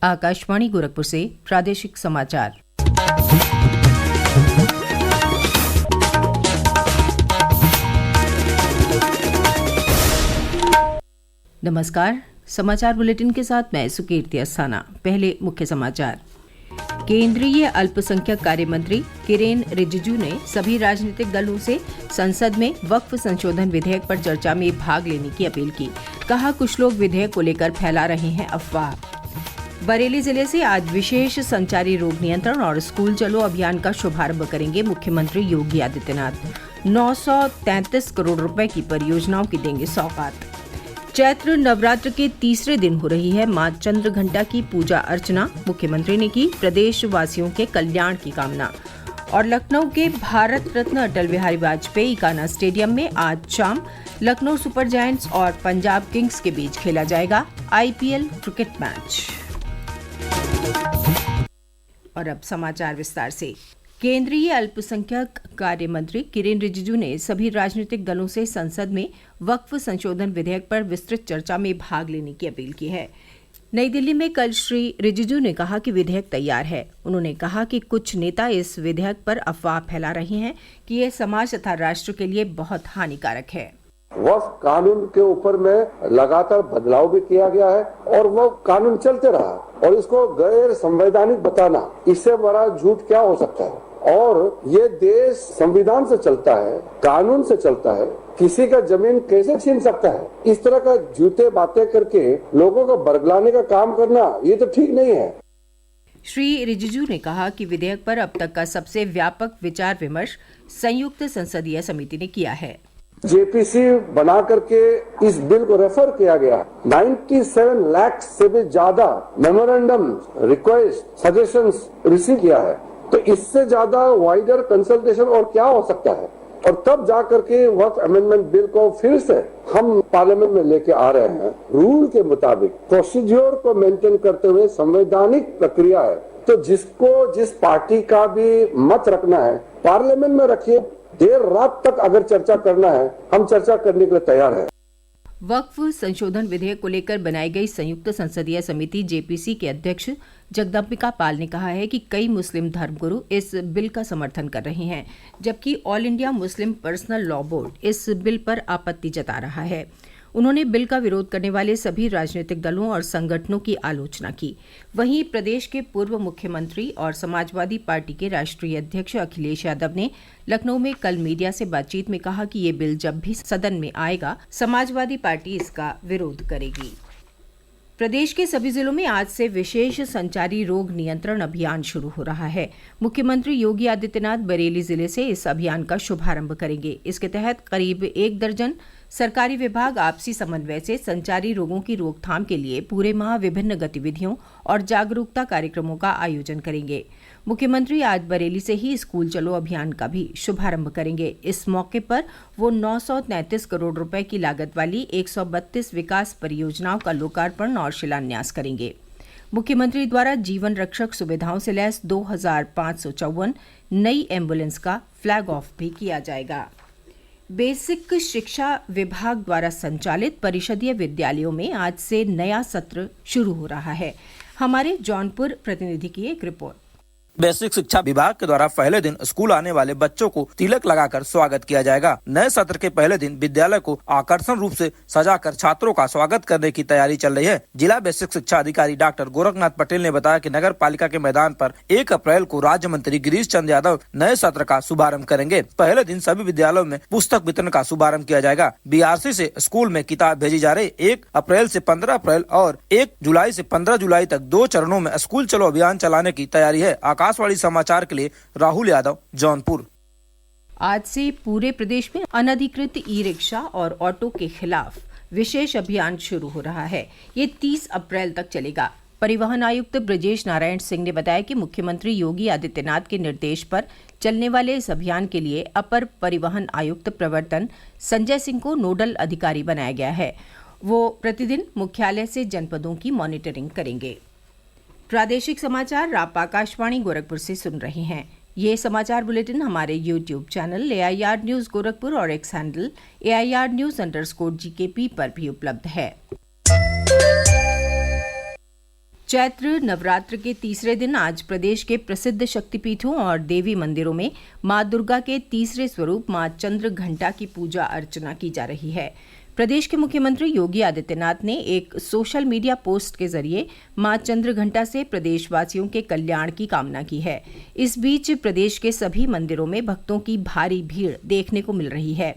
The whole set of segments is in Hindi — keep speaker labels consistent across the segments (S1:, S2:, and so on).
S1: आकाशवाणी गोरखपुर से प्रादेशिक समाचार। नमस्कार, समाचार बुलेटिन के साथ मैं सुकीर्ति अस्थाना। पहले मुख्य समाचार। केंद्रीय अल्पसंख्यक कार्य मंत्री किरेन रिजिजू ने सभी राजनीतिक दलों से संसद में वक्फ संशोधन विधेयक पर चर्चा में भाग लेने की अपील की। कहा, कुछ लोग विधेयक को लेकर फैला रहे हैं अफवाह। बरेली जिले से आज विशेष संचारी रोग नियंत्रण और स्कूल चलो अभियान का शुभारंभ करेंगे मुख्यमंत्री योगी आदित्यनाथ। 933 करोड़ रुपए की परियोजनाओं की देंगे सौगात। चैत्र नवरात्र के तीसरे दिन हो रही है मां चंद्रघंटा की पूजा अर्चना। मुख्यमंत्री ने की प्रदेश वासियों के कल्याण की कामना। और लखनऊ के भारत रत्न अटल बिहारी वाजपेयी कान्हा स्टेडियम में आज शाम लखनऊ सुपर जायंट्स और पंजाब किंग्स के बीच खेला जाएगा IPL क्रिकेट मैच। और अब समाचार विस्तार से। केंद्रीय अल्पसंख्यक कार्य मंत्री किरेन रिजिजू ने सभी राजनीतिक दलों से संसद में वक्फ संशोधन विधेयक पर विस्तृत चर्चा में भाग लेने की अपील की है। नई दिल्ली में कल श्री रिजिजू ने कहा कि विधेयक तैयार है। उन्होंने कहा कि कुछ नेता इस विधेयक पर अफवाह फैला रहे हैं कि यह समाज तथा राष्ट्र के लिए बहुत हानिकारक है।
S2: वक्फ कानून के ऊपर में लगातार बदलाव भी किया गया है और वो कानून चलते रहा और इसको गैर संवैधानिक बताना, इससे बड़ा झूठ क्या हो सकता है। और ये देश संविधान से चलता है, कानून से चलता है, किसी का जमीन कैसे छीन सकता है। इस तरह का झूठे बातें करके लोगों को बरगलाने का काम करना ये तो ठीक नहीं है।
S1: श्री रिजिजू ने कहा कि विधेयक पर अब तक का सबसे व्यापक विचार विमर्श संयुक्त संसदीय समिति ने किया है।
S2: JPC बना करके इस बिल को रेफर किया गया। 97 लाख से भी ज्यादा मेमोरेंडम, रिक्वेस्ट, सजेशंस रिसीव किया है। तो इससे ज्यादा वाइडर कंसल्टेशन और क्या हो सकता है। और तब जाकर के वक्फ अमेंडमेंट बिल को फिर से हम पार्लियामेंट में लेके आ रहे हैं। रूल के मुताबिक प्रोसीजर को मेंटेन करते हुए संवैधानिक प्रक्रिया है। तो जिसको जिस पार्टी का भी मत रखना है पार्लियामेंट में रखिए। देर रात तक अगर चर्चा करना है, हम चर्चा करने के लिए तैयार हैं।
S1: वक्फ संशोधन विधेयक को लेकर बनाई गई संयुक्त संसदीय समिति JPC के अध्यक्ष जगदम्बिका पाल ने कहा है कि कई मुस्लिम धर्मगुरु इस बिल का समर्थन कर रहे हैं, जबकि all India Muslim personal law board इस बिल पर आपत्ति जता रहा है। उन्होंने बिल का विरोध करने वाले सभी राजनीतिक दलों और संगठनों की आलोचना की। वहीं प्रदेश के पूर्व मुख्यमंत्री और समाजवादी पार्टी के राष्ट्रीय अध्यक्ष अखिलेश यादव ने लखनऊ में कल मीडिया से बातचीत में कहा कि ये बिल जब भी सदन में आएगा समाजवादी पार्टी इसका विरोध करेगी। प्रदेश के सभी जिलों में आज से विशेष संचारी रोग नियंत्रण अभियान शुरू हो रहा है। मुख्यमंत्री योगी आदित्यनाथ बरेली जिले से इस अभियान का शुभारंभ करेंगे। इसके तहत करीब 1 दर्जन सरकारी विभाग आपसी समन्वय से संचारी रोगों की रोकथाम के लिए पूरे माह विभिन्न गतिविधियों और जागरूकता कार्यक्रमों का आयोजन करेंगे। मुख्यमंत्री आज बरेली से ही स्कूल चलो अभियान का भी शुभारंभ करेंगे। इस मौके पर वो 933 करोड़ रुपए की लागत वाली 132 विकास परियोजनाओं का लोकार्पण और शिलान्यास करेंगे। मुख्यमंत्री द्वारा जीवन रक्षक सुविधाओं से लैस 2554 नई एम्बुलेंस का फ्लैग ऑफ भी किया जाएगा। बेसिक शिक्षा विभाग द्वारा संचालित परिषदीय विद्यालयों में आज से नया सत्र शुरू हो रहा है। हमारे जौनपुर प्रतिनिधि की एक रिपोर्ट।
S3: बेसिक शिक्षा विभाग के द्वारा पहले दिन स्कूल आने वाले बच्चों को तिलक लगाकर स्वागत किया जाएगा। नए सत्र के पहले दिन विद्यालय को आकर्षण रूप से सजाकर छात्रों का स्वागत करने की तैयारी चल रही है। जिला बेसिक शिक्षा अधिकारी डॉक्टर गोरखनाथ पटेल ने बताया कि नगर पालिका के मैदान पर 1 अप्रैल को राज्य मंत्री गिरीश चंद्र यादव नए सत्र का शुभारंभ करेंगे। पहले दिन सभी विद्यालयों में पुस्तक वितरण का शुभारंभ किया जाएगा। BRC से स्कूल में किताब भेजी जा रही। 1 अप्रैल से 15 अप्रैल और 1 जुलाई से 15 जुलाई तक 2 चरणों में स्कूल चलो अभियान चलाने की तैयारी है। आकाशवाणी समाचार के लिए राहुल यादव, जौनपुर।
S1: आज से पूरे प्रदेश में अनधिकृत ई-रिक्शा और ऑटो के खिलाफ विशेष अभियान शुरू हो रहा है। ये 30 अप्रैल तक चलेगा। परिवहन आयुक्त ब्रजेश नारायण सिंह ने बताया कि मुख्यमंत्री योगी आदित्यनाथ के निर्देश पर चलने वाले इस अभियान के लिए अपर परिवहन आयुक्त प्रवर्तन संजय सिंह को नोडल अधिकारी बनाया गया है। वो प्रतिदिन मुख्यालय से जनपदों की मॉनिटरिंग करेंगे। प्रादेशिक समाचार आप आकाशवाणी गोरखपुर से सुन रहे हैं। ये समाचार बुलेटिन हमारे YouTube channel AIR news Gorakhpur और एक्स हैंडल AIR News_GKP पर भी उपलब्ध है। चैत्र नवरात्र के तीसरे दिन आज प्रदेश के प्रसिद्ध शक्तिपीठों और देवी मंदिरों में मां दुर्गा के तीसरे स्वरूप मां चंद्र घंटा की पूजा अर्चना की जा रही है। प्रदेश के मुख्यमंत्री योगी आदित्यनाथ ने एक सोशल मीडिया पोस्ट के जरिए मां चंद्र घंटा से प्रदेशवासियों के कल्याण की कामना की है। इस बीच प्रदेश के सभी मंदिरों में भक्तों की भारी भीड़ देखने को मिल रही है।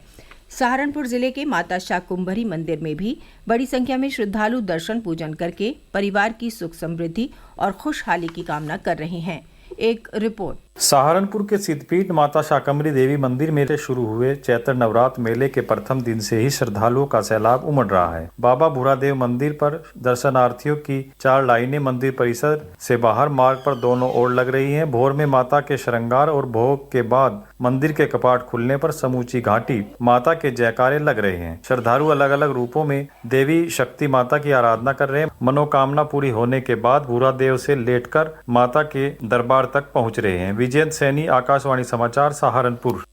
S1: सहारनपुर जिले के माता शाकुंभरी मंदिर में भी बड़ी संख्या में श्रद्धालु दर्शन पूजन करके परिवार की सुख समृद्धि और खुशहाली की कामना कर रहे हैं। एक रिपोर्ट।
S4: सहारनपुर के सिद्धपीठ माता शाकंभरी देवी मंदिर में शुरू हुए चैत्र नवरात्र मेले के प्रथम दिन से ही श्रद्धालुओं का सैलाब उमड़ रहा है। बाबा भूरादेव मंदिर पर दर्शनार्थियों की 4 लाइनें मंदिर परिसर से बाहर मार्ग पर दोनों ओर लग रही हैं। भोर में माता के श्रृंगार और भोग के बाद मंदिर के कपाट खुलने पर समूची घाटी माता के जयकारे लग रहे हैं। श्रद्धालु अलग अलग रूपों में देवी शक्ति माता की आराधना कर रहे हैं। मनोकामना पूरी होने के बाद भूरादेव से लेटकर माता के दरबार तक पहुँच रहे हैं। विजयंत सैनी, आकाशवाणी समाचार, सहारनपुर।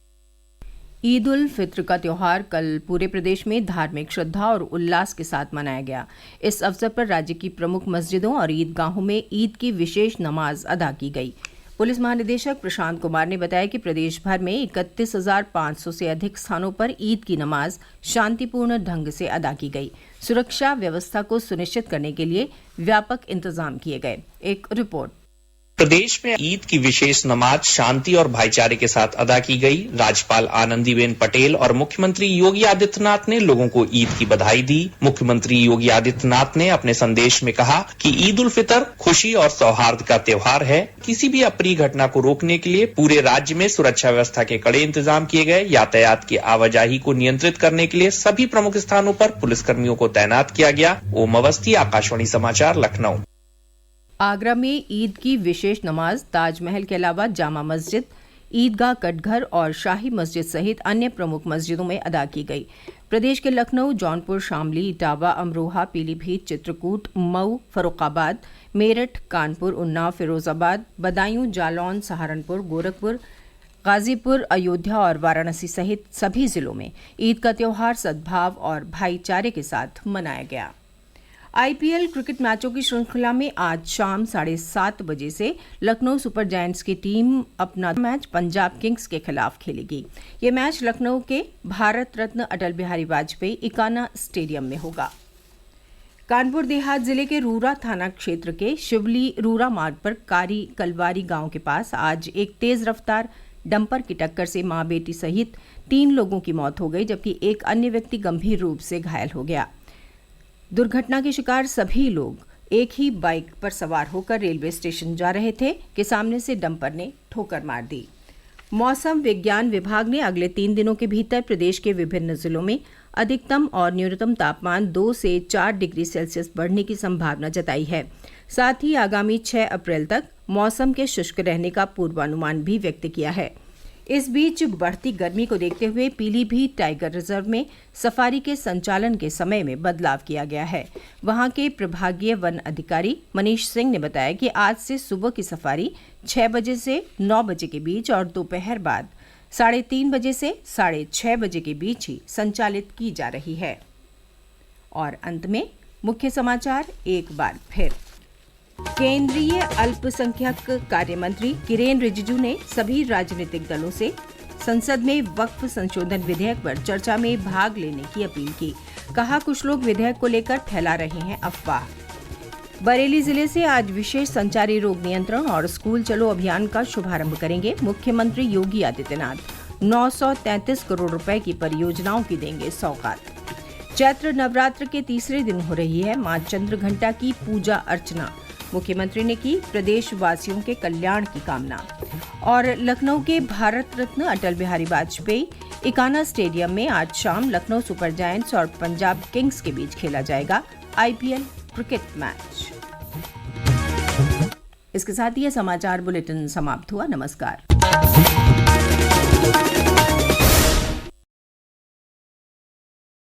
S1: ईद उल फित्र का त्योहार कल पूरे प्रदेश में धार्मिक श्रद्धा और उल्लास के साथ मनाया गया। इस अवसर पर राज्य की प्रमुख मस्जिदों और ईदगाहों में ईद की विशेष नमाज अदा की गई। पुलिस महानिदेशक प्रशांत कुमार ने बताया कि प्रदेश भर में 31,500 से अधिक स्थानों पर ईद की नमाज शांतिपूर्ण ढंग से अदा की गई। सुरक्षा व्यवस्था को सुनिश्चित करने के लिए व्यापक इंतजाम किए गए। एक रिपोर्ट।
S5: प्रदेश में ईद की विशेष नमाज शांति और भाईचारे के साथ अदा की गई। राज्यपाल आनंदीबेन पटेल और मुख्यमंत्री योगी आदित्यनाथ ने लोगों को ईद की बधाई दी। मुख्यमंत्री योगी आदित्यनाथ ने अपने संदेश में कहा कि ईद उल फितर खुशी और सौहार्द का त्योहार है। किसी भी अप्रिय घटना को रोकने के लिए पूरे राज्य में सुरक्षा व्यवस्था के कड़े इंतजाम किए गए। यातायात की आवाजाही को नियंत्रित करने के लिए सभी प्रमुख स्थानों पर पुलिसकर्मियों को तैनात किया गया। ओम अवस्थी, आकाशवाणी समाचार, लखनऊ।
S1: आगरा में ईद की विशेष नमाज ताजमहल के अलावा जामा मस्जिद, ईदगाह, कटघर और शाही मस्जिद सहित अन्य प्रमुख मस्जिदों में अदा की गई। प्रदेश के लखनऊ, जौनपुर, शामली, इटावा, अमरोहा, पीलीभीत, चित्रकूट, मऊ, फर्रुखाबाद, मेरठ, कानपुर, उन्नाव, फिरोजाबाद, बदायूं, जालौन, सहारनपुर, गोरखपुर, गाजीपुर, अयोध्या और वाराणसी सहित सभी जिलों में ईद का त्योहार सद्भाव और भाईचारे के साथ मनाया गया। आईपीएल क्रिकेट मैचों की श्रृंखला में आज शाम 7:30 बजे से लखनऊ सुपर जायंट्स की टीम अपना मैच पंजाब किंग्स के खिलाफ खेलेगी। ये मैच लखनऊ के भारत रत्न अटल बिहारी वाजपेयी इकाना स्टेडियम में होगा। कानपुर देहात जिले के रूरा थाना क्षेत्र के शिवली रूरा मार्ग पर कारी कलवारी गांव के पास आज एक तेज रफ्तार डंपर की टक्कर से मां बेटी सहित 3 लोगों की मौत हो गई, जबकि एक अन्य व्यक्ति गंभीर रूप से घायल हो गया। दुर्घटना के शिकार सभी लोग एक ही बाइक पर सवार होकर रेलवे स्टेशन जा रहे थे कि सामने से डंपर ने ठोकर मार दी। मौसम विज्ञान विभाग ने अगले 3 दिनों के भीतर प्रदेश के विभिन्न जिलों में अधिकतम और न्यूनतम तापमान 2 से 4 डिग्री सेल्सियस बढ़ने की संभावना जताई है। साथ ही आगामी 6 अप्रैल तक मौसम के शुष्क रहने का पूर्वानुमान भी व्यक्त किया है। इस बीच बढ़ती गर्मी को देखते हुए पीलीभीत टाइगर रिजर्व में सफारी के संचालन के समय में बदलाव किया गया है। वहां के प्रभागीय वन अधिकारी मनीष सिंह ने बताया कि आज से सुबह की सफारी 6 बजे से 9 बजे के बीच और दोपहर बाद 3:30 बजे से 6:30 बजे के बीच ही संचालित की जा रही है। और अंत में मुख्य समाचार एक बार फिर। केंद्रीय अल्पसंख्यक कार्य मंत्री किरेन रिजिजू ने सभी राजनीतिक दलों से संसद में वक्फ संशोधन विधेयक पर चर्चा में भाग लेने की अपील की। कहा, कुछ लोग विधेयक को लेकर फैला रहे हैं अफवाह। बरेली जिले से आज विशेष संचारी रोग नियंत्रण और स्कूल चलो अभियान का शुभारंभ करेंगे मुख्यमंत्री योगी आदित्यनाथ। 933 करोड़ रुपए की परियोजनाओं की देंगे सौगात। चैत्र नवरात्र के तीसरे दिन हो रही है मां चंद्र घंटा की पूजा अर्चना। मुख्यमंत्री ने की प्रदेशवासियों के कल्याण की कामना। और लखनऊ के भारत रत्न अटल बिहारी वाजपेयी इकाना स्टेडियम में आज शाम लखनऊ सुपर जायंट्स और पंजाब किंग्स के बीच खेला जाएगा आईपीएल क्रिकेट मैच। इसके साथ ही यह समाचार बुलेटिन समाप्त हुआ। नमस्कार।